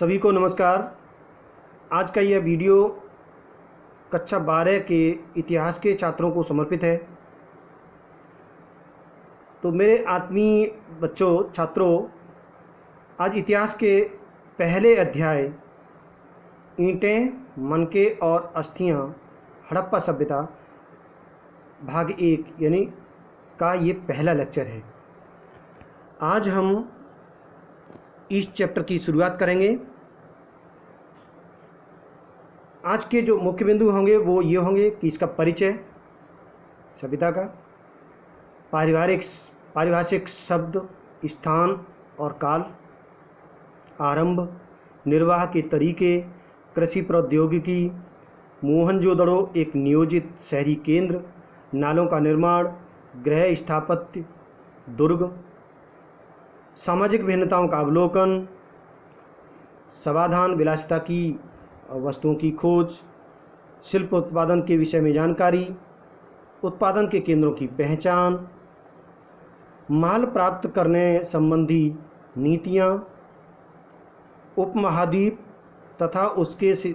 सभी को नमस्कार। आज का यह वीडियो कक्षा 12 के इतिहास के छात्रों को समर्पित है। तो मेरे आत्मीय बच्चों, छात्रों, आज इतिहास के पहले अध्याय ईंटें, मनके और अस्थियां, हड़प्पा सभ्यता भाग 1 यानी का ये पहला लेक्चर है। आज हम इस चैप्टर की शुरुआत करेंगे। आज के जो मुख्य बिंदु होंगे वो ये होंगे कि इसका परिचय, सभ्यता का पारिभाषिक शब्द, स्थान और काल, आरंभ, निर्वाह के तरीके, कृषि प्रौद्योगिकी, मोहनजोदड़ो एक नियोजित शहरी केंद्र, नालों का निर्माण, गृह स्थापत्य, दुर्ग, सामाजिक भिन्नताओं का अवलोकन, समाधान, विलासिता की वस्तुओं की खोज, शिल्प उत्पादन के विषय में जानकारी, उत्पादन के केंद्रों की पहचान, माल प्राप्त करने संबंधी नीतियाँ, उपमहाद्वीप तथा उसके से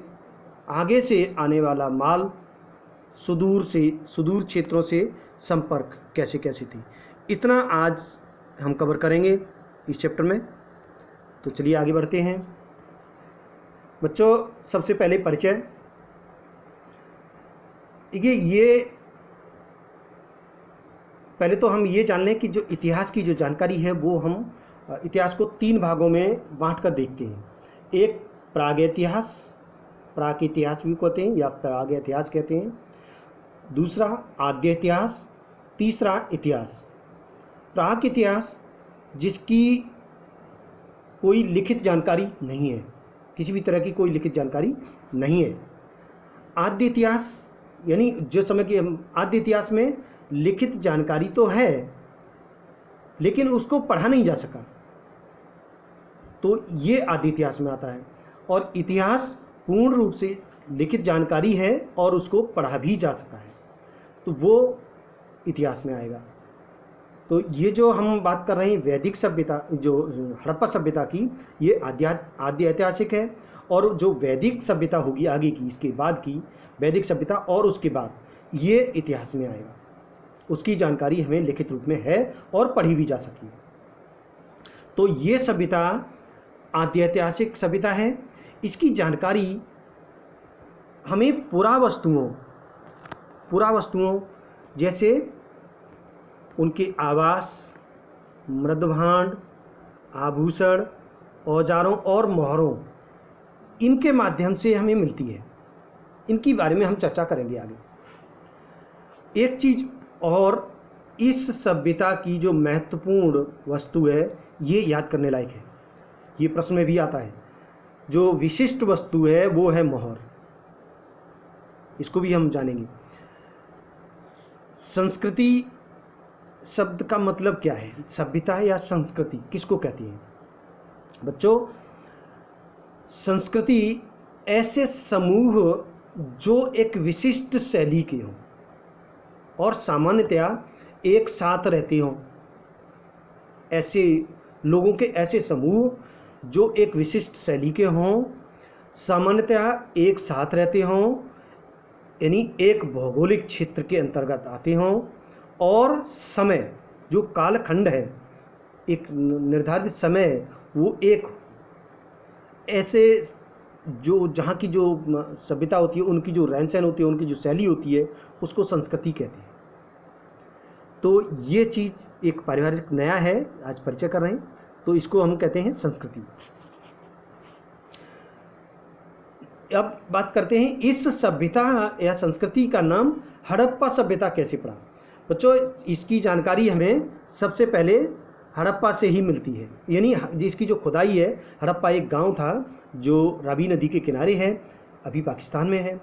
आगे से आने वाला माल, सुदूर क्षेत्रों से संपर्क कैसे कैसे थी। इतना आज हम कवर करेंगे इस चैप्टर में। तो चलिए आगे बढ़ते हैं बच्चों। सबसे पहले परिचय। ये पहले तो हम ये जान लें कि जो इतिहास की जो जानकारी है वो हम इतिहास को 3 भागों में बांट कर देखते हैं। एक प्राग इतिहास भी कहते हैं या प्राग इतिहास कहते हैं। दूसरा आद्य इतिहास, तीसरा इतिहास। प्राग इतिहास जिसकी कोई लिखित जानकारी नहीं है, किसी भी तरह की कोई लिखित जानकारी नहीं है। आद्य इतिहास यानी जो समय की आद्य इतिहास में लिखित जानकारी तो है लेकिन उसको पढ़ा नहीं जा सका, तो ये आद्य इतिहास में आता है। और इतिहास पूर्ण रूप से लिखित जानकारी है और उसको पढ़ा भी जा सका है, तो वो इतिहास में आएगा। तो ये जो हम बात कर रहे हैं वैदिक सभ्यता, जो हड़प्पा सभ्यता की, ये आद्य ऐतिहासिक है। और जो वैदिक सभ्यता होगी आगे की, इसके बाद की वैदिक सभ्यता और उसके बाद, ये इतिहास में आएगा। उसकी जानकारी हमें लिखित रूप में है और पढ़ी भी जा सकी। तो ये सभ्यता आद्य ऐतिहासिक सभ्यता है। इसकी जानकारी हमें पुरावस्तुओं जैसे उनके आवास, मृदभांड, आभूषण, औजारों और मोहरों, इनके माध्यम से हमें मिलती है। इनकी बारे में हम चर्चा करेंगे आगे। एक चीज़ और, इस सभ्यता की जो महत्वपूर्ण वस्तु है ये याद करने लायक है, ये प्रश्न में भी आता है। जो विशिष्ट वस्तु है वो है मोहर, इसको भी हम जानेंगे। संस्कृति शब्द का मतलब क्या है? सभ्यता या संस्कृति किसको कहती है बच्चों? संस्कृति ऐसे समूह जो एक विशिष्ट शैली के हों और सामान्यतया एक साथ रहते हों। ऐसे लोगों के ऐसे समूह जो एक विशिष्ट शैली के हों, सामान्यतया एक साथ रहते हों, यानी एक भौगोलिक क्षेत्र के अंतर्गत आते हों, और समय, जो कालखंड है, एक निर्धारित समय, वो एक ऐसे जो जहाँ की जो सभ्यता होती है, उनकी जो रहन सहन होती है, उनकी जो शैली होती है, उसको संस्कृति कहते हैं। तो ये चीज़ एक पारिवारिक नया है, आज परिचय कर रहे हैं, तो इसको हम कहते हैं संस्कृति। अब बात करते हैं इस सभ्यता या संस्कृति का नाम हड़प्पा सभ्यता कैसे पड़ा। बच्चों, इसकी जानकारी हमें सबसे पहले हड़प्पा से ही मिलती है। यानी जिसकी जो खुदाई है, हड़प्पा एक गांव था जो रावी नदी के किनारे है, अभी पाकिस्तान में है,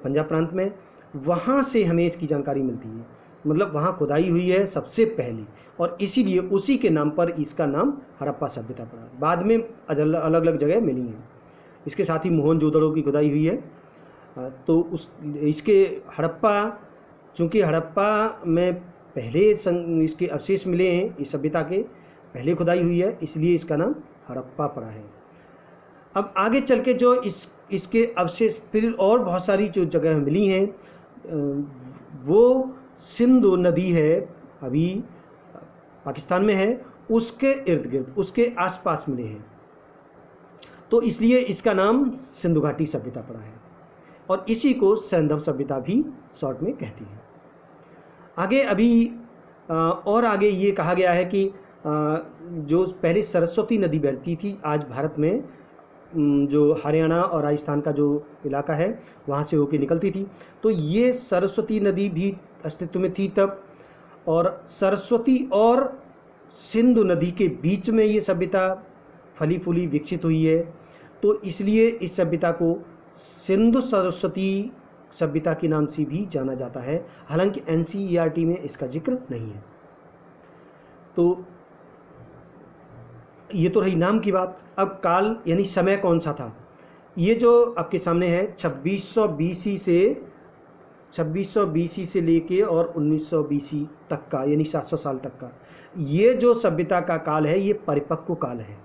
पंजाब प्रांत में। वहाँ से हमें इसकी जानकारी मिलती है, मतलब वहाँ खुदाई हुई है सबसे पहले, और इसीलिए उसी के नाम पर इसका नाम हड़प्पा सभ्यता पड़ा। बाद में अलग अलग जगह मिली हैं। इसके साथ ही मोहनजोदड़ो की खुदाई हुई है। तो इसके हड़प्पा, चूँकि हड़प्पा में पहले इसके अवशेष मिले हैं, इस सभ्यता के पहले खुदाई हुई है, इसलिए इसका नाम हड़प्पा पड़ा है। अब आगे चल के जो इसके अवशेष फिर और बहुत सारी जो जगह मिली हैं, वो सिंधु नदी है, अभी पाकिस्तान में है, उसके इर्द गिर्द उसके आसपास मिले हैं, तो इसलिए इसका नाम सिंधु घाटी सभ्यता पड़ा है, और इसी को सैंधव सभ्यता भी शॉर्ट में कहती है। आगे अभी और आगे ये कहा गया है कि जो पहले सरस्वती नदी बहती थी, आज भारत में जो हरियाणा और राजस्थान का जो इलाका है वहाँ से होकर निकलती थी, तो ये सरस्वती नदी भी अस्तित्व में थी तब, और सरस्वती और सिंधु नदी के बीच में ये सभ्यता फली फूली विकसित हुई है, तो इसलिए इस सभ्यता को सिंधु सरस्वती सभ्यता के नाम से भी जाना जाता है। हालांकि एनसीईआरटी में इसका जिक्र नहीं है। तो ये तो रही नाम की बात। अब काल यानी समय कौन सा था, ये जो आपके सामने है 2600 बीसी से लेके और 1900 बीसी तक का, यानी 700 साल तक का ये जो सभ्यता का काल है, ये परिपक्व काल है।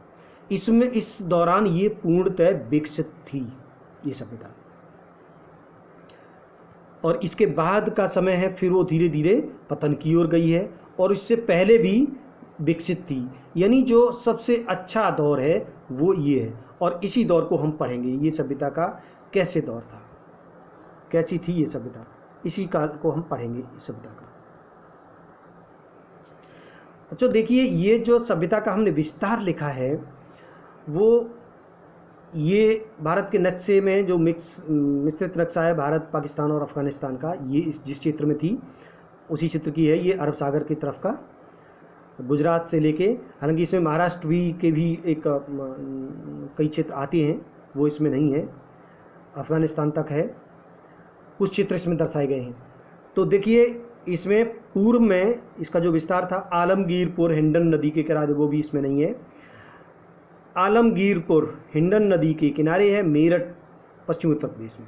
इसमें इस दौरान ये पूर्णतः विकसित थी ये सभ्यता, और इसके बाद का समय है फिर वो धीरे धीरे पतन की ओर गई है, और इससे पहले भी विकसित थी। यानी जो सबसे अच्छा दौर है वो ये है, और इसी दौर को हम पढ़ेंगे। ये सभ्यता का कैसे दौर था, कैसी थी ये सभ्यता, इसी काल को हम पढ़ेंगे इस सभ्यता का। अच्छा देखिए, ये जो सभ्यता का हमने विस्तार लिखा है, वो ये भारत के नक्शे में जो मिश्रित नक्शा है भारत, पाकिस्तान और अफ़गानिस्तान का, ये जिस क्षेत्र में थी उसी क्षेत्र की है। ये अरब सागर की तरफ का, गुजरात से लेके, हालांकि इसमें महाराष्ट्र के भी एक कई क्षेत्र आते हैं, वो इसमें नहीं है, अफ़गानिस्तान तक है, कुछ क्षेत्र इसमें दर्शाए गए हैं। तो देखिए, इसमें पूर्व में इसका जो विस्तार था, आलमगीरपुर हिंडन नदी के किनारे, वो भी इसमें नहीं है। आलमगीरपुर हिंडन नदी के किनारे है मेरठ, पश्चिम उत्तर प्रदेश में,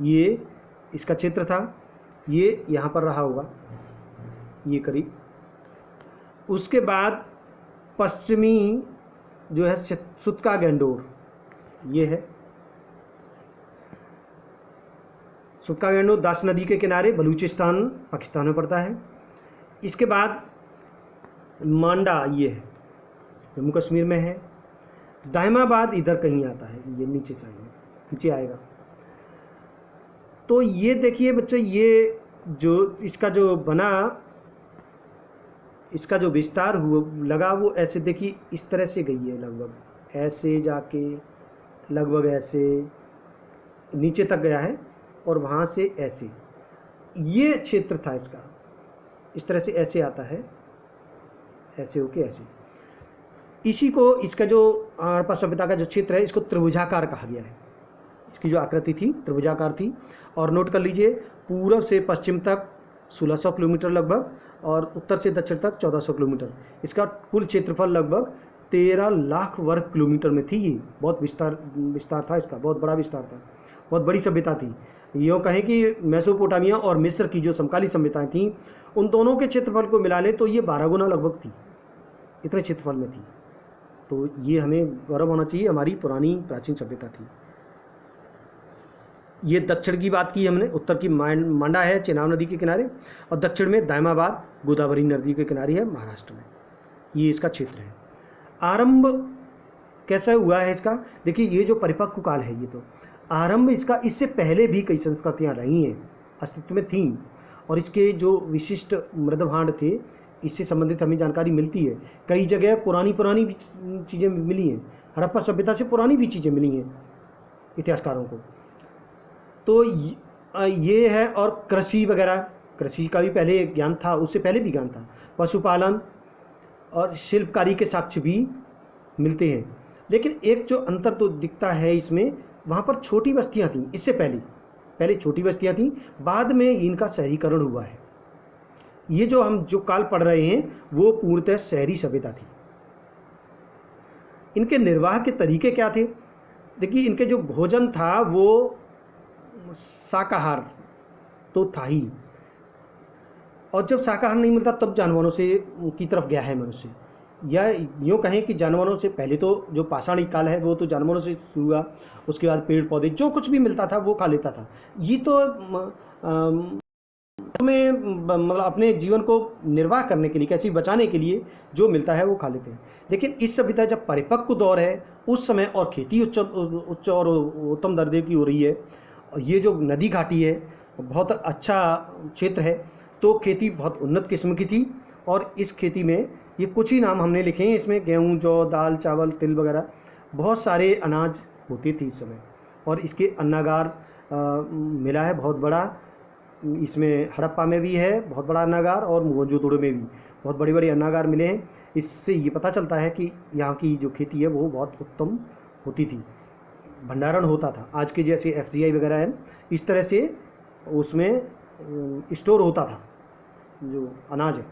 ये इसका क्षेत्र था। ये यहाँ पर रहा होगा, ये करीब। उसके बाद पश्चिमी जो है सुतका गंडोर, ये है सुतका गंडोर, दास नदी के किनारे, बलूचिस्तान पाकिस्तान में पड़ता है। इसके बाद मांडा, ये है जम्मू कश्मीर में है। दायमाबाद इधर कहीं आता है, ये नीचे साइड में, नीचे आएगा। तो ये देखिए बच्चे, ये जो इसका जो बना, इसका जो विस्तार हुआ लगा, वो ऐसे देखिए इस तरह से गई है, लगभग ऐसे जाके लगभग ऐसे नीचे तक गया है, और वहाँ से ऐसे ये क्षेत्र था इसका, इस तरह से ऐसे आता है, ऐसे होके ऐसे। इसी को, इसका जो हड़प्पा सभ्यता का जो क्षेत्र है, इसको त्रिभुजाकार कहा गया है। इसकी जो आकृति थी त्रिभुजाकार थी। और नोट कर लीजिए, पूर्व से पश्चिम तक 1600 किलोमीटर लगभग, और उत्तर से दक्षिण तक 1400 किलोमीटर। इसका कुल क्षेत्रफल लगभग 13 लाख वर्ग किलोमीटर में थी। ये बहुत विस्तार था इसका, बहुत बड़ा विस्तार था, बहुत बड़ी सभ्यता थी। यूँ कहें कि मेसोपोटामिया और मिस्र की जो समकालीन सभ्यताएं थीं, उन दोनों के क्षेत्रफल को मिला लें तो ये 12 गुना लगभग थी, इतने क्षेत्रफल में थी। तो ये हमें गौरव होना चाहिए, हमारी पुरानी प्राचीन सभ्यता थी। ये दक्षिण की बात की हमने, उत्तर की मांडा है चेनाब नदी के किनारे, और दक्षिण में दायमाबाद गोदावरी नदी के किनारे है महाराष्ट्र में, ये इसका क्षेत्र है। आरंभ कैसा हुआ है इसका, देखिए ये जो परिपक्व काल है, ये तो आरंभ इसका, इससे पहले भी कई संस्कृतियाँ रही हैं, अस्तित्व में थीं, और इसके जो विशिष्ट मृदभांड थे, इससे संबंधित हमें जानकारी मिलती है। कई जगह पुरानी भी चीज़ें मिली हैं, हड़प्पा सभ्यता से पुरानी भी चीज़ें मिली हैं इतिहासकारों को। तो ये है, और कृषि वगैरह, कृषि का भी पहले ज्ञान था, उससे पहले भी ज्ञान था। पशुपालन और शिल्पकारी के साक्ष्य भी मिलते हैं। लेकिन एक जो अंतर तो दिखता है इसमें, वहाँ पर छोटी बस्तियाँ थीं, इससे पहले छोटी बस्तियाँ थीं, बाद में इनका शहरीकरण हुआ है। ये जो हम जो काल पढ़ रहे हैं, वो पूर्णतः शहरी सभ्यता थी। इनके निर्वाह के तरीके क्या थे, देखिए इनके जो भोजन था वो शाकाहार तो था ही, और जब शाकाहार नहीं मिलता तब जानवरों से की तरफ गया है मनुष्य। या यूँ कहें कि जानवरों से पहले तो जो पाषाण काल है वो तो जानवरों से शुरू हुआ, उसके बाद पेड़ पौधे जो कुछ भी मिलता था वो खा लेता था। ये तो मतलब अपने जीवन को निर्वाह करने के लिए, कैसे बचाने के लिए जो मिलता है वो खा लेते हैं। लेकिन इस सभ्यता जब परिपक्व दौर है उस समय, और खेती उच्च उच्च और उत्तम दर्जे की हो रही है, और ये जो नदी घाटी है बहुत अच्छा क्षेत्र है, तो खेती बहुत उन्नत किस्म की थी। और इस खेती में ये कुछ ही नाम हमने लिखे हैं, इसमें गेहूँ, जौ, दाल, चावल, तिल वगैरह बहुत सारे अनाज होते थे इस समय। और इसके अन्नागार मिला है बहुत बड़ा, इसमें हड़प्पा में भी है बहुत बड़ा अन्नागार, और मोहनजोदड़ो में भी बहुत बड़े बड़े अन्नागार मिले हैं। इससे ये पता चलता है कि यहाँ की जो खेती है वो बहुत उत्तम होती थी, भंडारण होता था। आज के जैसे एफसीआई वगैरह है, इस तरह से उसमें स्टोर होता था जो अनाज है।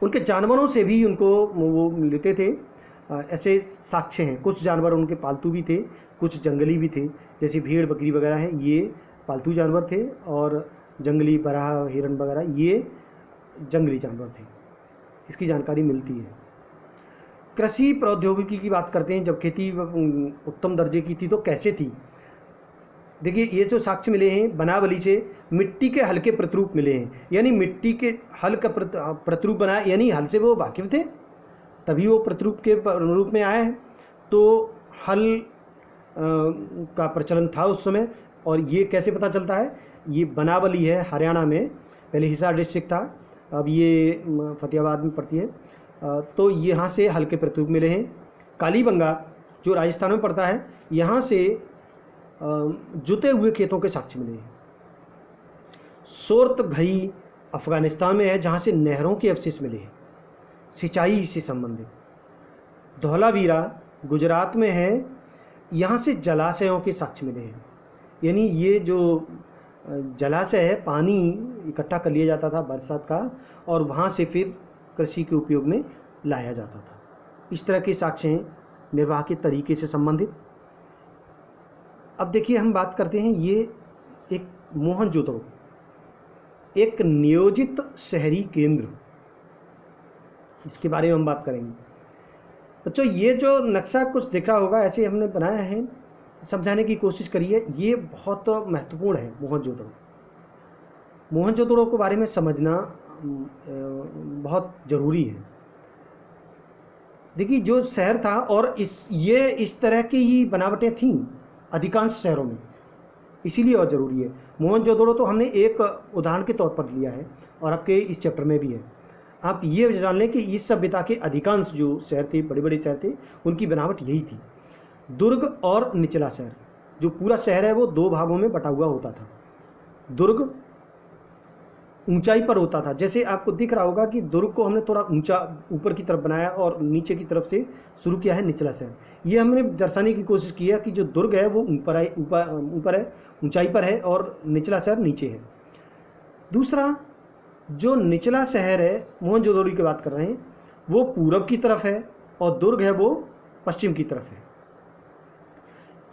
उनके जानवरों से भी उनको वो लेते थे। ऐसे साक्ष्य हैं, कुछ जानवर उनके पालतू भी थे, कुछ जंगली भी थे, जैसे भेड़ बकरी वगैरह हैं, ये पालतू जानवर थे, और जंगली बराह, हिरण वगैरह ये जंगली जानवर थे। इसकी जानकारी मिलती है। कृषि प्रौद्योगिकी की बात करते हैं, जब खेती उत्तम दर्जे की थी तो कैसे थी। देखिए, ये जो साक्ष्य मिले हैं बनावली से, मिट्टी के हल के प्रतिरूप मिले हैं, यानी मिट्टी के हल का प्रतिरूप बनाया, यानी हल से वो वाकिफ थे तभी वो प्रतिरूप के रूप में आए हैं। तो हल का प्रचलन था उस समय। और ये कैसे पता चलता है, ये बनावली है हरियाणा में, पहले हिसार डिस्ट्रिक्ट था, अब ये फतेहाबाद में पड़ती है। तो यहाँ से हल के प्रतिरूप मिले हैं। कालीबंगा जो राजस्थान में पड़ता है, यहाँ से जुते हुए खेतों के साक्ष्य मिले हैं। सोरत घई अफगानिस्तान में है, जहाँ से नहरों के अवशेष मिले हैं सिंचाई से संबंधित। धौलावीरा गुजरात में है, यहाँ से जलाशयों के साक्ष्य मिले हैं। यानी ये जो जलाशय है, पानी इकट्ठा कर लिया जाता था बरसात का, और वहाँ से फिर कृषि के उपयोग में लाया जाता था। इस तरह के साक्ष्य हैं निर्वाह के तरीके से संबंधित। अब देखिए, हम बात करते हैं ये एक मोहनजोदड़ो, एक नियोजित शहरी केंद्र, इसके बारे में हम बात करेंगे। बच्चों, ये जो नक्शा कुछ दिख रहा होगा, ऐसे हमने बनाया है, समझाने की कोशिश करिए। ये बहुत महत्वपूर्ण है मोहनजोदड़ो। मोहनजोदड़ो के बारे में समझना बहुत ज़रूरी है। देखिए, जो शहर था, और इस तरह की ही बनावटें थीं अधिकांश शहरों में, इसीलिए और ज़रूरी है। मोहनजोदड़ो तो हमने एक उदाहरण के तौर पर लिया है, और आपके इस चैप्टर में भी है। आप ये जान लें कि इस सभ्यता के अधिकांश जो शहर थे, बड़े बड़े शहर थे, उनकी बनावट यही थी। दुर्ग और निचला शहर, जो पूरा शहर है वो दो भागों में बटा हुआ होता था। दुर्ग ऊंचाई पर होता था, जैसे आपको दिख रहा होगा कि दुर्ग को हमने थोड़ा ऊंचा ऊपर की तरफ बनाया और नीचे की तरफ से शुरू किया है निचला शहर। ये हमने दर्शाने की कोशिश की है कि जो दुर्ग है वो ऊपर है, ऊंचाई पर है, और निचला शहर नीचे है। दूसरा, जो निचला शहर है, मोहनजोदड़ो की बात कर रहे हैं, वो पूरब की तरफ है, और दुर्ग है वो पश्चिम की तरफ है।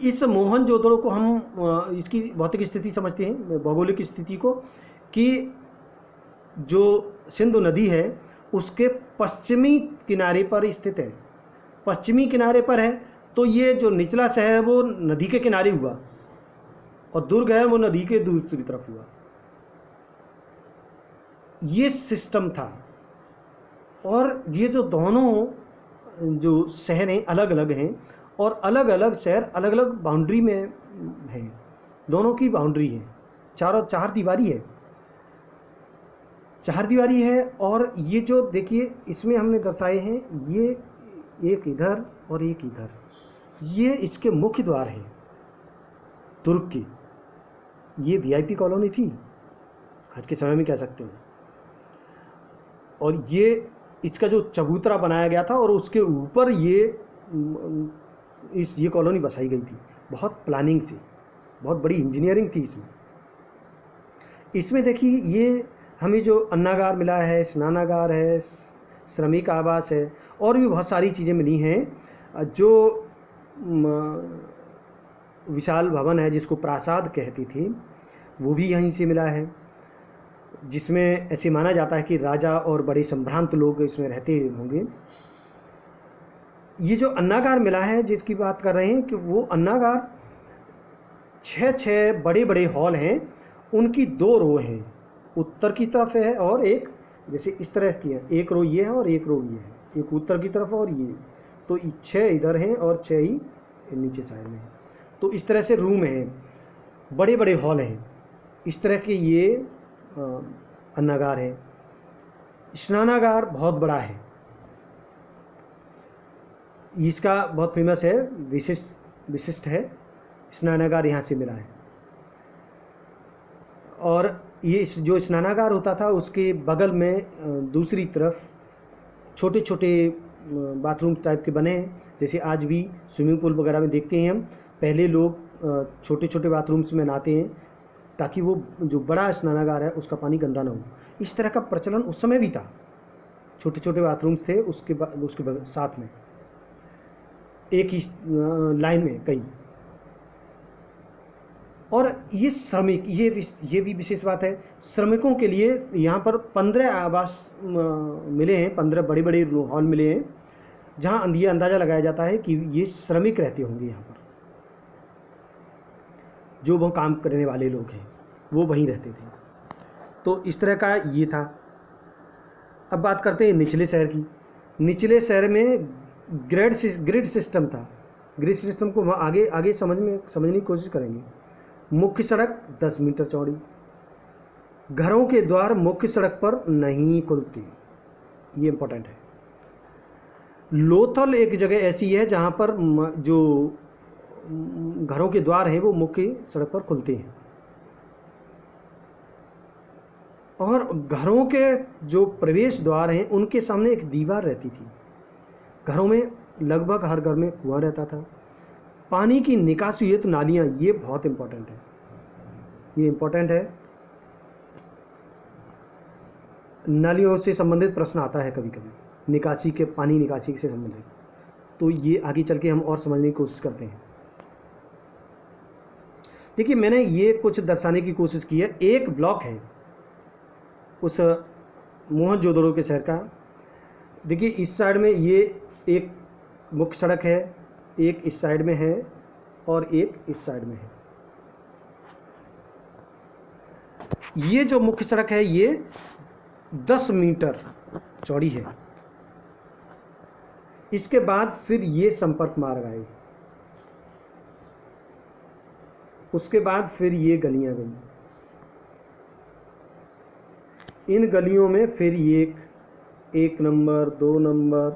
इस मोहनजोदड़ो को हम इसकी भौतिक स्थिति समझते हैं, भौगोलिक स्थिति को, कि जो सिंधु नदी है उसके पश्चिमी किनारे पर स्थित है। पश्चिमी किनारे पर है, तो ये जो निचला शहर है वो नदी के किनारे हुआ, और दुर्ग है वो नदी के दूसरी तरफ हुआ। ये सिस्टम था। और ये जो दोनों जो शहर हैं अलग अलग हैं, और अलग अलग शहर अलग अलग बाउंड्री में हैं। दोनों की बाउंड्री है, चार दीवारी है, चार दीवारी है। और ये जो देखिए इसमें हमने दर्शाए हैं, ये एक इधर और एक इधर, ये इसके मुख्य द्वार हैं दुर्ग की। ये वीआईपी कॉलोनी थी आज के समय में कह सकते हैं। और ये इसका जो चबूतरा बनाया गया था, और उसके ऊपर ये कॉलोनी बसाई गई थी, बहुत प्लानिंग से, बहुत बड़ी इंजीनियरिंग थी इसमें। इसमें देखिए, ये हमें जो अन्नागार मिला है, स्नानागार है, श्रमिक आवास है, और भी बहुत सारी चीज़ें मिली हैं। जो विशाल भवन है जिसको प्रासाद कहती थी, वो भी यहीं से मिला है। जिसमें ऐसे माना जाता है कि राजा और बड़े संभ्रांत लोग इसमें रहते होंगे। ये जो अन्नागार मिला है जिसकी बात कर रहे हैं कि वो अन्नागार 6 बड़े बड़े हॉल हैं, उनकी 2 रो हैं, उत्तर की तरफ है और एक जैसे इस तरह की है, एक रो ये है और एक रो ये है, एक उत्तर की तरफ और ये, तो 6 इधर हैं और 6 ही नीचे साइड में है। तो इस तरह से रूम है, बड़े बड़े हॉल हैं, इस तरह के ये अन्नागार है। स्नानागार बहुत बड़ा है, इसका बहुत फेमस है, विशिष्ट है। स्नानागार यहाँ से मिला है। और ये जो स्नानागार होता था उसके बगल में दूसरी तरफ छोटे छोटे बाथरूम टाइप के बने हैं, जैसे आज भी स्विमिंग पूल वगैरह में देखते हैं हम। पहले लोग छोटे छोटे बाथरूम्स में नहाते हैं ताकि वो जो बड़ा स्नानागार है उसका पानी गंदा ना हो। इस तरह का प्रचलन उस समय भी था, छोटे छोटे बाथरूम्स थे उसके साथ में एक ही लाइन में कई। और ये श्रमिक, ये भी विशेष बात है, श्रमिकों के लिए यहाँ पर 15 आवास मिले हैं, 15 बड़े बड़े हॉल मिले हैं, जहाँ ये अंदाज़ा लगाया जाता है कि ये श्रमिक रहते होंगे यहाँ पर, जो वो काम करने वाले लोग हैं वो वहीं रहते थे। तो इस तरह का ये था। अब बात करते हैं निचले शहर की। निचले शहर में ग्रिड सिस्टम था। ग्रिड सिस्टम को आगे समझने की कोशिश करेंगे। मुख्य सड़क 10 मीटर चौड़ी, घरों के द्वार मुख्य सड़क पर नहीं खुलते, ये इंपॉर्टेंट है। लोथल एक जगह ऐसी है जहाँ पर जो घरों के द्वार हैं वो मुख्य सड़क पर खुलते हैं, और घरों के जो प्रवेश द्वार हैं उनके सामने एक दीवार रहती थी। घरों में लगभग हर घर में कुआं रहता था। पानी की निकासी हेतु नालियाँ, ये बहुत इम्पोर्टेंट है, ये इम्पोर्टेंट है। नालियों से संबंधित प्रश्न आता है कभी कभी, पानी निकासी से संबंधित, तो ये आगे चल के हम और समझने की कोशिश करते हैं। देखिए, मैंने ये कुछ दर्शाने की कोशिश की है। एक ब्लॉक है उस मोहनजोदड़ो के शहर का। देखिए, इस साइड में ये एक मुख्य सड़क है, एक इस साइड में है और एक इस साइड में है। ये जो मुख्य सड़क है ये 10 मीटर चौड़ी है। इसके बाद फिर ये संपर्क मार्ग आए, उसके बाद फिर ये गलियां गई। इन गलियों में फिर ये 1 नंबर, 2 नंबर,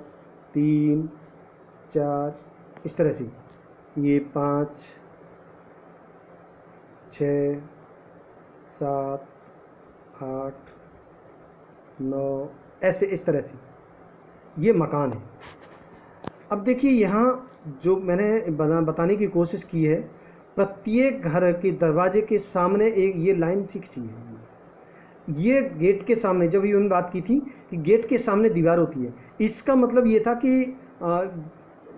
3, 4, इस तरह से ये 5, 6, 7, 8, 9, ऐसे इस तरह से ये मकान है। अब देखिए, यहाँ जो मैंने बताने की कोशिश की है, प्रत्येक घर के दरवाजे के सामने एक ये लाइन सी खींची है। ये गेट के सामने, जब ये बात की थी कि गेट के सामने दीवार होती है, इसका मतलब ये था कि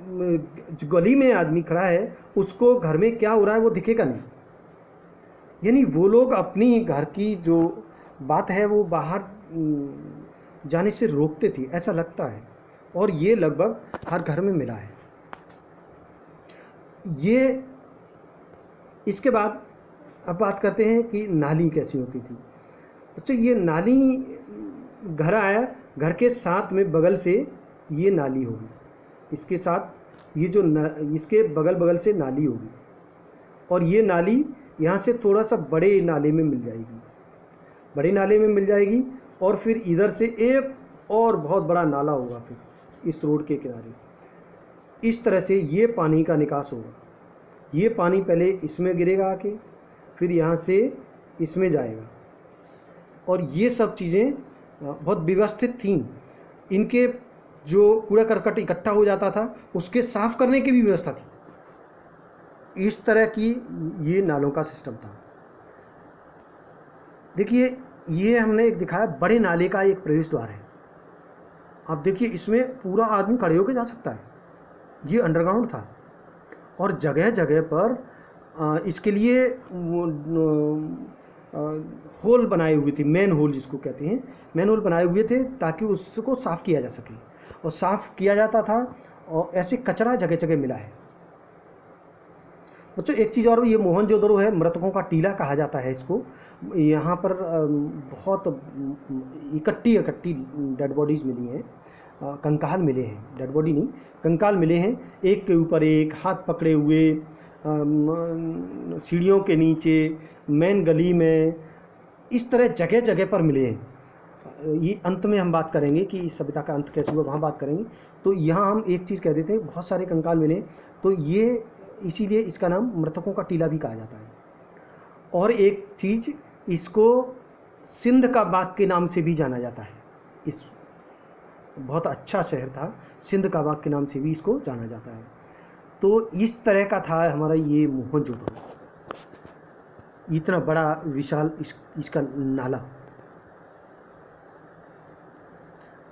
जो गली में आदमी खड़ा है उसको घर में क्या हो रहा है वो दिखेगा नहीं। यानी वो लोग अपनी घर की जो बात है वो बाहर जाने से रोकते थे, ऐसा लगता है। और ये लगभग हर घर में मिला है। ये इसके बाद अब बात करते हैं कि नाली कैसी होती थी। अच्छा, ये नाली घर आया, घर के साथ में बगल से ये नाली होगी, इसके साथ ये जो इसके बगल से नाली होगी, और ये नाली यहाँ से थोड़ा सा बड़े नाले में मिल जाएगी, और फिर इधर से एक और बहुत बड़ा नाला होगा फिर इस रोड के किनारे। इस तरह से ये पानी का निकास होगा। ये पानी पहले इसमें गिरेगा आके, फिर यहाँ से इसमें जाएगा, और ये सब चीज़ें बहुत व्यवस्थित थीं। इनके जो कूड़ा करकट इकट्ठा हो जाता था उसके साफ करने की भी व्यवस्था थी। इस तरह की ये नालों का सिस्टम था। देखिए, ये हमने एक दिखाया, बड़े नाले का एक प्रवेश द्वार है। अब देखिए, इसमें पूरा आदमी खड़े होकर जा सकता है। ये अंडरग्राउंड था, और जगह जगह पर इसके लिए होल बनाए हुए थे, मैन होल जिसको कहते हैं, मैन होल बनाए हुए थे ताकि उसको साफ़ किया जा सके, और साफ़ किया जाता था, और ऐसे कचरा जगह जगह मिला है। बच्चों एक चीज़ और, ये मोहनजोदड़ो है, मृतकों का टीला कहा जाता है इसको। यहाँ पर बहुत इकट्ठी डेड बॉडीज़ मिली हैं, कंकाल मिले हैं, डेड बॉडी नहीं, कंकाल मिले हैं, एक के ऊपर एक, हाथ पकड़े हुए, सीढ़ियों के नीचे, मेन गली में, इस तरह जगह जगह पर मिले हैं। ये अंत में हम बात करेंगे कि इस सभ्यता का अंत कैसे हुआ, वहाँ बात करेंगे। तो यहाँ हम एक चीज़ कह देते हैं, बहुत सारे कंकाल मिले, तो ये इसीलिए इसका नाम मृतकों का टीला भी कहा जाता है। और एक चीज़, इसको सिंध का बाग के नाम से भी जाना जाता है। इस बहुत अच्छा शहर था, सिंध का बाग के नाम से भी इसको जाना जाता है। तो इस तरह का था हमारा ये मोहनजोदड़ो, इतना बड़ा विशाल इसका नाला।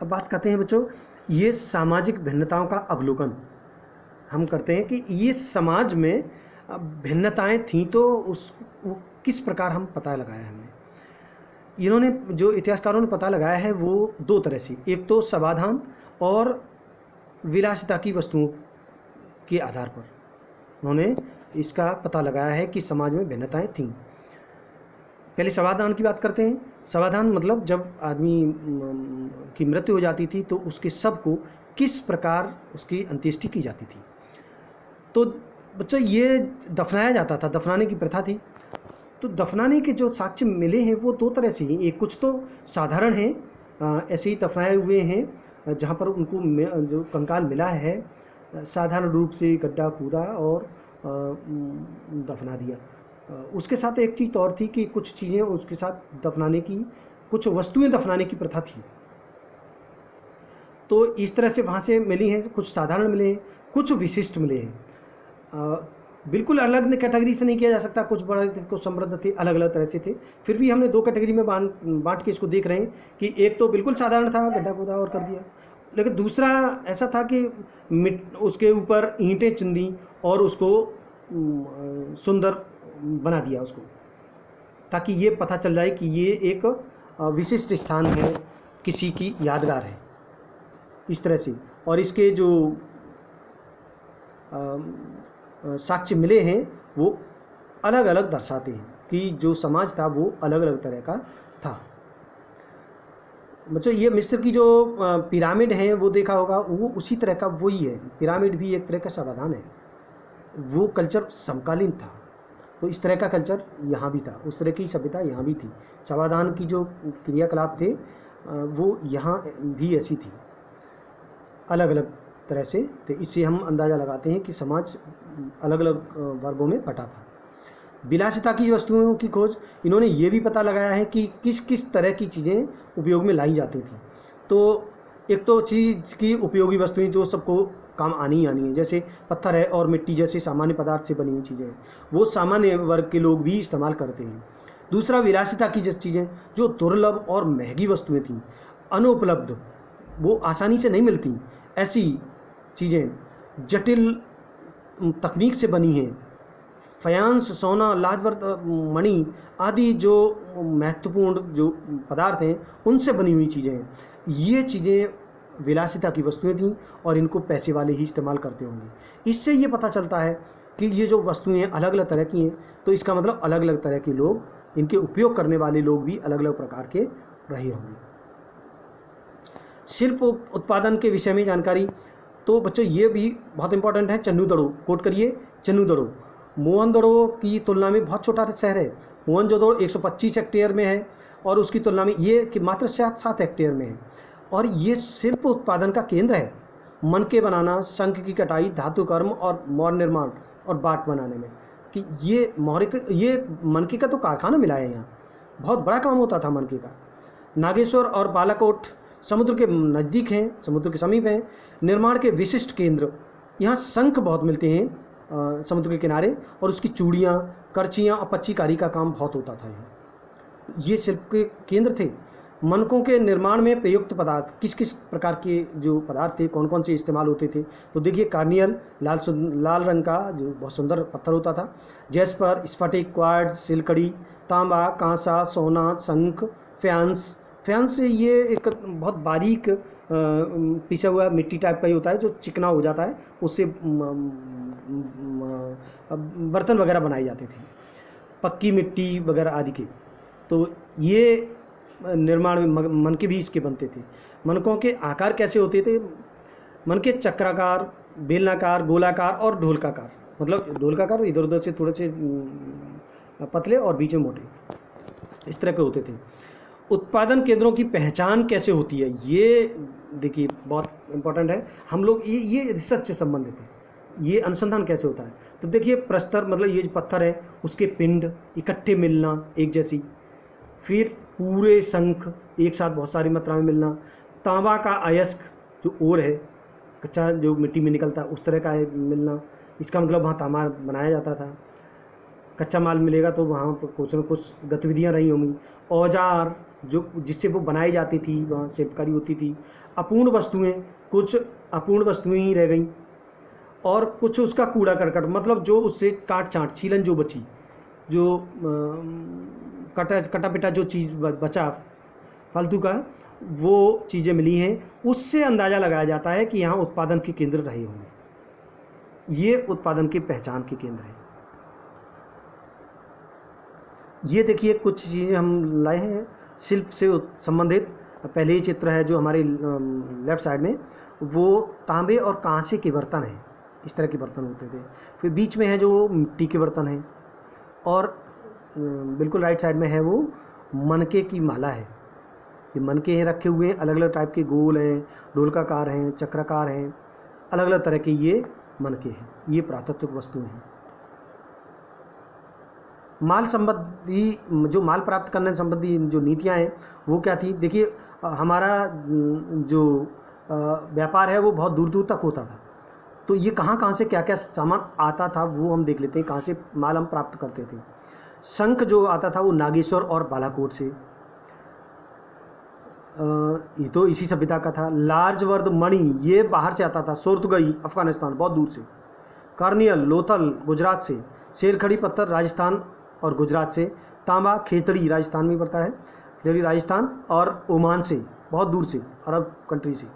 अब बात करते हैं बच्चों, ये सामाजिक भिन्नताओं का अवलोकन हम करते हैं कि ये समाज में भिन्नताएं थीं, तो वो किस प्रकार हम पता लगाया हमने। इन्होंने, जो इतिहासकारों ने पता लगाया है, वो दो तरह से, एक तो समाधान और विलासिता की वस्तुओं के आधार पर उन्होंने इसका पता लगाया है कि समाज में भिन्नताएं थीं। पहले समाधान की बात करते हैं। समाधान मतलब जब आदमी की मृत्यु हो जाती थी तो उसके शव को किस प्रकार उसकी अंत्येष्टि की जाती थी। तो बच्चों ये दफनाया जाता था, दफनाने की प्रथा थी। तो दफनाने के जो साक्ष्य मिले हैं वो दो तरह से ही, एक कुछ तो साधारण हैं, ऐसे ही दफनाए हुए हैं, जहाँ पर उनको जो कंकाल मिला है साधारण रूप से गड्ढा कूदा और दफना दिया। उसके साथ एक चीज़ और थी कि कुछ चीज़ें उसके साथ दफनाने की, कुछ वस्तुएं दफनाने की प्रथा थी। तो इस तरह से वहाँ से मिली हैं, कुछ साधारण मिले हैं, कुछ विशिष्ट मिले हैं। बिल्कुल अलग कैटेगरी से नहीं किया जा सकता, कुछ बड़े थे, कुछ समृद्ध थे, अलग अलग तरह से थे। फिर भी हमने दो कैटेगरी में बांट के इसको देख रहे हैं कि एक तो बिल्कुल साधारण था, गड्ढा खोदा और कर दिया, लेकिन दूसरा ऐसा था कि उसके ऊपर ईंटें चिन दी और उसको सुंदर बना दिया उसको, ताकि ये पता चल जाए कि ये एक विशिष्ट स्थान है, किसी की यादगार है, इस तरह से। और इसके जो साक्ष्य मिले हैं वो अलग अलग दर्शाते हैं कि जो समाज था वो अलग अलग तरह का था। बच्चों ये मिस्र की जो पिरामिड हैं वो देखा होगा, वो उसी तरह का वही है। पिरामिड भी एक तरह का समाधान है, वो कल्चर समकालीन था, तो इस तरह का कल्चर यहाँ भी था, उस तरह की सभ्यता यहाँ भी थी। समाधान की जो क्रियाकलाप थे वो यहाँ भी ऐसी थी, अलग अलग तरह से। तो इससे हम अंदाज़ा लगाते हैं कि समाज अलग अलग वर्गों में बटा था। विलासिता की वस्तुओं की खोज, इन्होंने ये भी पता लगाया है कि किस किस तरह की चीज़ें उपयोग में लाई जाती थी। तो एक तो चीज़ की उपयोगी वस्तुएं जो सबको काम आनी ही आनी है, जैसे पत्थर है और मिट्टी जैसे सामान्य पदार्थ से बनी हुई चीज़ें हैं, वो सामान्य वर्ग के लोग भी इस्तेमाल करते हैं। दूसरा, विलासिता की जैसी चीज़ें जो दुर्लभ और महंगी वस्तुएं थीं, अनुपलब्ध, वो आसानी से नहीं मिलती, ऐसी चीज़ें जटिल तकनीक से बनी हैं, फयांस, सोना, लाजवर्त मणि आदि जो महत्वपूर्ण जो पदार्थ हैं उनसे बनी हुई चीज़ें हैं। ये चीज़ें विलासिता की वस्तुएं थीं और इनको पैसे वाले ही इस्तेमाल करते होंगे। इससे ये पता चलता है कि ये जो वस्तुएं अलग अलग तरह की हैं, तो इसका मतलब अलग अलग तरह के लोग, इनके उपयोग करने वाले लोग भी अलग अलग प्रकार के रहे होंगे। शिल्प उत्पादन के विषय में जानकारी, तो बच्चों ये भी बहुत इंपॉर्टेंट है। चन्नूदड़ो, कोट करिए, चन्नूदड़ो मोहनजोदड़ो की तुलना में बहुत छोटा शहर है। मोहनजोदड़ो 125 हेक्टेयर में है और उसकी तुलना में ये कि मात्र 7 हेक्टेयर में है। और ये शिल्प उत्पादन का केंद्र है, मनके बनाना, शंख की कटाई, धातु कर्म और मोर निर्माण और बाट बनाने में, कि ये मनके का तो कारखाना मिला है यहाँ, बहुत बड़ा काम होता था मनके का। नागेश्वर और बालाकोट समुद्र के नज़दीक हैं, समुद्र के समीप हैं, निर्माण के विशिष्ट केंद्र। यहाँ शंख बहुत मिलते हैं समुद्र के किनारे, और उसकी चूड़ियाँ, करचियाँ और पच्चीकारी का काम बहुत होता था यहाँ। ये शिल्प के केंद्र थे। मनकों के निर्माण में प्रयुक्त पदार्थ, किस किस प्रकार के जो पदार्थ थे, कौन कौन से इस्तेमाल होते थे। तो देखिए कार्नियल, लाल रंग का जो बहुत सुंदर पत्थर होता था, जैस्पर, स्फटिक, क्वार्ट्ज, सिलकड़ी, तांबा, कांसा, सोना, शंख, फ्यांस। फ्यांस ये एक बहुत बारीक पिसा हुआ मिट्टी टाइप का ही होता है जो चिकना हो जाता है, उससे बर्तन वगैरह बनाए जाते थे, पक्की मिट्टी वगैरह आदि के। तो ये निर्माण में मनके भी इसके बनते थे। मनकों के आकार कैसे होते थे? मनके चक्राकार, बेलनाकार, गोलाकार और ढोलकाकार। मतलब ढोलकाकार इधर उधर से थोड़े से पतले और बीच में मोटे, इस तरह के होते थे। उत्पादन केंद्रों की पहचान कैसे होती है, ये देखिए बहुत इम्पोर्टेंट है। हम लोग ये रिसर्च से संबंधित है, ये अनुसंधान कैसे होता है। तो देखिए प्रस्तर, मतलब ये जो पत्थर है उसके पिंड इकट्ठे मिलना एक जैसी, फिर पूरे शंख एक साथ बहुत सारी मात्रा में मिलना, तांबा का अयस्क जो ओर है, कच्चा जो मिट्टी में निकलता है उस तरह का मिलना, इसका मतलब वहाँ तांबा बनाया जाता था। कच्चा माल मिलेगा तो वहाँ पर कुछ न कुछ गतिविधियाँ रही होंगी। औजार जो जिससे वो बनाई जाती थी, वहाँ शिल्पकारी होती थी। अपूर्ण वस्तुएं, कुछ अपूर्ण वस्तुएं ही रह गई, और कुछ उसका कूड़ा करकट, मतलब जो उससे काट छाँट छीलन जो बची, जो कटा पिटा जो चीज़ बचा फालतू का, वो चीज़ें मिली हैं। उससे अंदाज़ा लगाया जाता है कि यहाँ उत्पादन के केंद्र रहे होंगे। ये उत्पादन की पहचान के केंद्र हैं। ये देखिए कुछ चीज़ें हम लाए हैं शिल्प से संबंधित। पहले ही चित्र है जो हमारे लेफ़्ट साइड में, वो तांबे और कांसे के बर्तन हैं, इस तरह के बर्तन होते थे। फिर बीच में है जो मिट्टी के बर्तन हैं, और बिल्कुल राइट साइड में है वो मनके की माला है। ये मनके हैं रखे हुए हैं, अलग अलग टाइप के, गोल हैं, ढोलकाकार हैं, चक्राकार हैं, अलग अलग तरह के ये मनके हैं। ये पुरातत्व वस्तुएं हैं। माल संबंधी, जो माल प्राप्त करने संबंधी जो नीतियाँ हैं वो क्या थी? देखिए हमारा जो व्यापार है वो बहुत दूर दूर तक होता था, तो ये कहाँ कहाँ से क्या क्या सामान आता था वो हम देख लेते हैं, कहाँ से माल हम प्राप्त करते थे। शंख जो आता था वो नागेश्वर और बालाकोट से, ये तो इसी सभ्यता का था। लार्ज वर्द मणि ये बाहर से आता था, सोर्तगई अफगानिस्तान बहुत दूर से। कार्नियल लोथल गुजरात से, शेरखड़ी पत्थर राजस्थान और गुजरात से। तांबा खेतड़ी राजस्थान में पड़ता है, खेतड़ी राजस्थान और ओमान से, बहुत दूर से, अरब कंट्री से।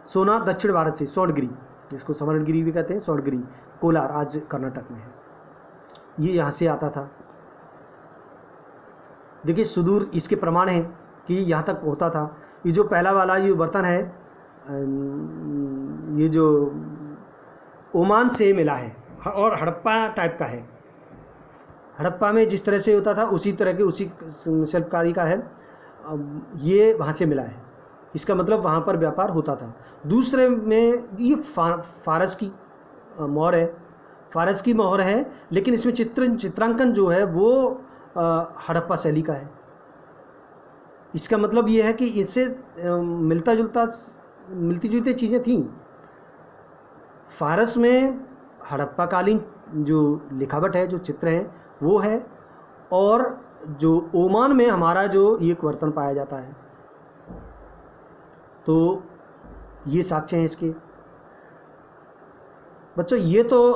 सोना दक्षिण भारत से, स्वर्णगिरी, जिसको स्वर्णगिरी भी कहते हैं, स्वर्णगिरी कोलार आज कर्नाटक में है, ये यहाँ से आता था। देखिए सुदूर इसके प्रमाण हैं कि यहाँ तक होता था। ये जो पहला वाला ये बर्तन है, ये जो ओमान से मिला है और हड़प्पा टाइप का है। हड़प्पा में जिस तरह से होता था उसी तरह के, उसी शिल्पकारी का है, ये वहाँ से मिला है। इसका मतलब वहाँ पर व्यापार होता था। दूसरे में ये फारस की मोहर है, फारस की मोहर है, लेकिन इसमें चित्रांकन जो है वो हड़प्पा शैली का है। इसका मतलब ये है कि इससे मिलती जुलती चीज़ें थीं। फारस में हड़प्पा कालीन जो लिखावट है, जो चित्र हैं वो है, और जो ओमान में हमारा जो ये बर्तन पाया जाता है, तो ये साक्ष्य हैं इसके। बच्चों ये तो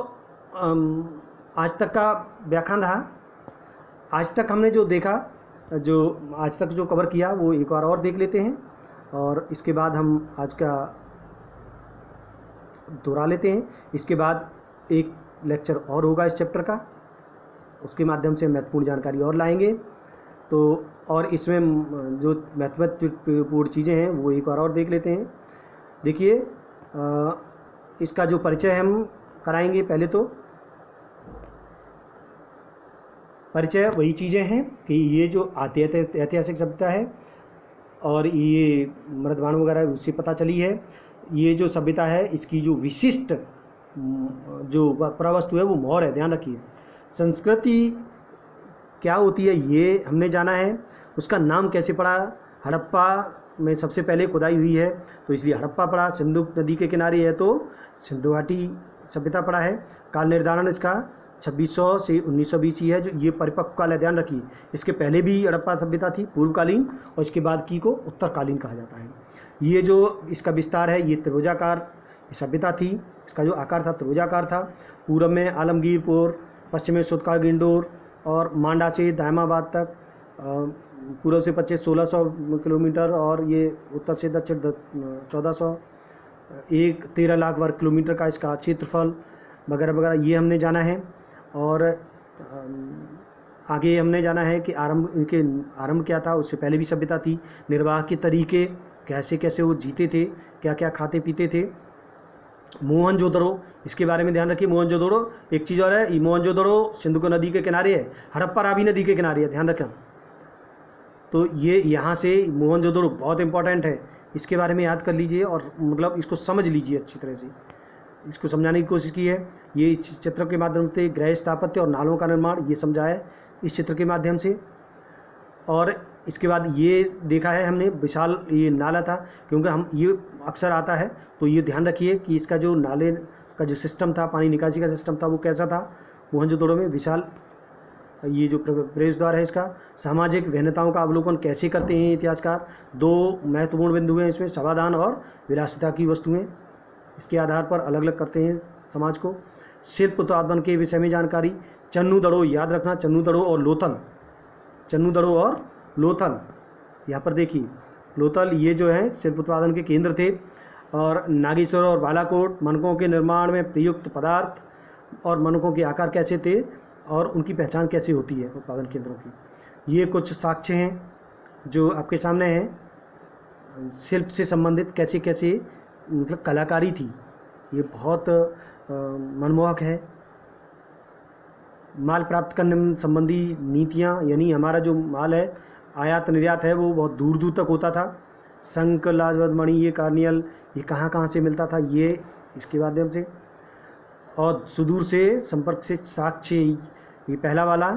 आज तक का व्याख्यान रहा। आज तक हमने जो देखा, जो आज तक जो कवर किया वो एक बार और देख लेते हैं, और इसके बाद हम आज का दोहरा लेते हैं। इसके बाद एक लेक्चर और होगा इस चैप्टर का, उसके माध्यम से महत्वपूर्ण जानकारी और लाएंगे। तो और इसमें जो महत्वपूर्ण चीज़ें हैं वो एक बार और देख लेते हैं। देखिए इसका जो परिचय हम कराएंगे, पहले तो परिचय वही चीज़ें हैं कि ये जो ऐतिहासिक सभ्यता है और ये मृदवाण वगैरह उससे पता चली है। ये जो सभ्यता है इसकी जो विशिष्ट जो प्रवस्तु है वो मोहर है, ध्यान रखिए। संस्कृति क्या होती है ये हमने जाना है। उसका नाम कैसे पड़ा? हड़प्पा में सबसे पहले खुदाई हुई है तो इसलिए हड़प्पा पड़ा। सिंधु नदी के किनारे है तो सिंधु घाटी सभ्यता पड़ा है। काल निर्धारण इसका 2600 से 1920 ही है जो ये परिपक्व काल है, ध्यान रखिए। इसके पहले भी हड़प्पा सभ्यता थी पूर्वकालीन, और इसके बाद की को उत्तरकालीन कहा जाता है। ये जो इसका विस्तार है ये त्रिभुजाकार सभ्यता थी, इसका जो आकार था त्रिभुजाकार था। पूर्व में आलमगीरपुर, पश्चिम में सुतका गिंडोर और मांडा से दायमाबाद तक, पूर्व से 1600 किलोमीटर, और ये उत्तर से दक्षिण 1400, 13 लाख वर्ग किलोमीटर का इसका क्षेत्रफल वगैरह वगैरह ये हमने जाना है। और आगे हमने जाना है कि आरंभ क्या था, उससे पहले भी सभ्यता थी, निर्वाह के तरीके कैसे कैसे वो जीते थे, क्या क्या खाते पीते थे। मोहनजोदड़ो, इसके बारे में ध्यान रखिए। मोहनजोदड़ो एक चीज़ और है, मोहनजोदड़ो सिंधु नदी के किनारे है, हड़प्पा रावी नदी के किनारे है, ध्यान रखें। तो ये यहाँ से मोहनजोदड़ो बहुत इंपॉर्टेंट है, इसके बारे में याद कर लीजिए और मतलब इसको समझ लीजिए अच्छी तरह से, इसको समझाने की कोशिश की है। ये चित्र के माध्यम से गृह स्थापत्य और नालों का निर्माण ये समझा है इस चित्र के माध्यम से। और इसके बाद ये देखा है हमने विशाल ये नाला था, क्योंकि हम ये अक्सर आता है, तो ये ध्यान रखिए कि इसका जो नाले का जो सिस्टम था, पानी निकासी का सिस्टम था, वो कैसा था। मोहनजोदड़ो में विशाल ये जो प्रवेश द्वार है इसका। सामाजिक भिन्नताओं का अवलोकन कैसे करते हैं इतिहासकार, दो महत्वपूर्ण बिंदु हैं इसमें, समाधान और विलासिता की वस्तुएं, इसके आधार पर अलग अलग करते हैं समाज को। शिल्प उत्पादन के विषय में जानकारी, चन्नू दड़ो याद रखना, चन्नू दड़ो और लोथल, चन्नू दड़ो और लोथल, यहाँ पर देखिए लोथल ये जो है शिल्प उत्पादन के केंद्र थे। और नागेश्वर और बालाकोट मनकों के निर्माण में प्रयुक्त पदार्थ और मनकों के आकार कैसे थे और उनकी पहचान कैसे होती है उत्पादन केंद्रों की। ये कुछ साक्ष्य हैं जो आपके सामने हैं, शिल्प से संबंधित कैसे कैसे मतलब कलाकारी थी, ये बहुत मनमोहक है। माल प्राप्त करने संबंधी नीतियाँ, यानी हमारा जो माल है आयात निर्यात है वो बहुत दूर दूर तक होता था। शंख, लाजवत मणि, ये कार्नियल, ये कहाँ कहाँ से मिलता था, ये इसके माध्यम से। और सुदूर से संपर्क से साक्ष्य, ये पहला वाला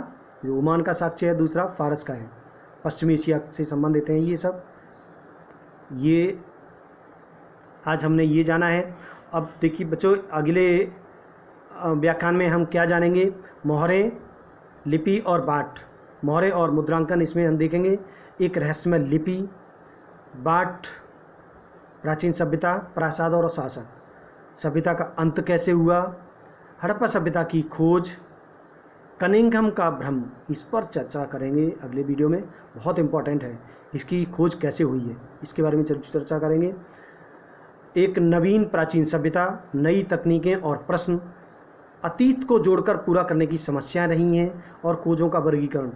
जो ओमान का साक्ष्य है, दूसरा फारस का है, पश्चिमी एशिया से संबंधित हैं ये सब। ये आज हमने ये जाना है। अब देखिए बच्चों, अगले व्याख्यान में हम क्या जानेंगे, मोहरें, लिपि और बाट, मोहरें और मुद्रांकन, इसमें हम देखेंगे। एक रहस्यमय लिपि, बाट, प्राचीन सभ्यता, प्रासाद और शासक, सभ्यता का अंत कैसे हुआ, हड़प्पा सभ्यता की खोज, कनिंघम का भ्रम, इस पर चर्चा करेंगे अगले वीडियो में, बहुत इंपॉर्टेंट है, इसकी खोज कैसे हुई है इसके बारे में चर्चा करेंगे। एक नवीन प्राचीन सभ्यता, नई तकनीकें और प्रश्न, अतीत को जोड़कर पूरा करने की समस्याएं रही हैं और खोजों का वर्गीकरण,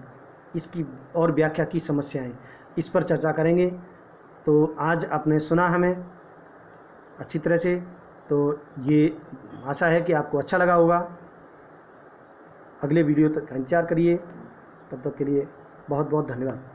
इसकी और व्याख्या की समस्याएं, इस पर चर्चा करेंगे। तो आज आपने सुना हमें अच्छी तरह से, तो ये आशा है कि आपको अच्छा लगा होगा। अगले वीडियो तक इंतजार करिए, तब तक के लिए बहुत बहुत धन्यवाद।